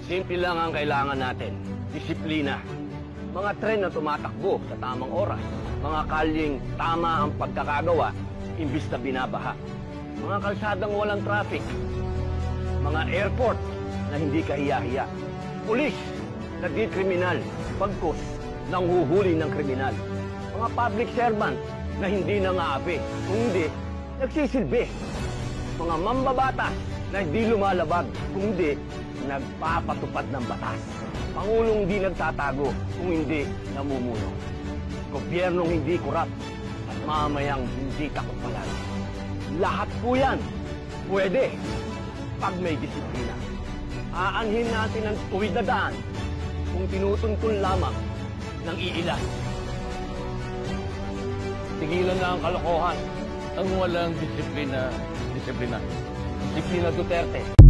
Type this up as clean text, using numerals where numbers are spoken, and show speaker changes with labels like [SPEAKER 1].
[SPEAKER 1] Simple lang ang kailangan natin. Disiplina. Mga tren na tumatakbo sa tamang oras. Mga kalyeng tama ang pagkakagawa, imbis na binabaha. Mga kalsadang walang traffic. Mga airport na hindi kahiya-hiya. Pulis na di kriminal, pagkus nanghuhuli ng kriminal. Mga public servant na hindi nangaapi, kung hindi, nagsisilbi. Mga mambabatas na hindi lumalabag, kung hindi, nagpapatupad ng batas. Pangulong hindi nagtatago, kung hindi, namumuno. Gobyernong hindi kurap at mamayang hindi takot palagi. Lahat po yan pwede pag may disiplina. Aanhin natin ang tuwid na daan kung tinutuntun lamang ng iilan. Tigilan na ang kalokohan.
[SPEAKER 2] Ang walang disiplina, disiplina.
[SPEAKER 1] Disiplina Duterte.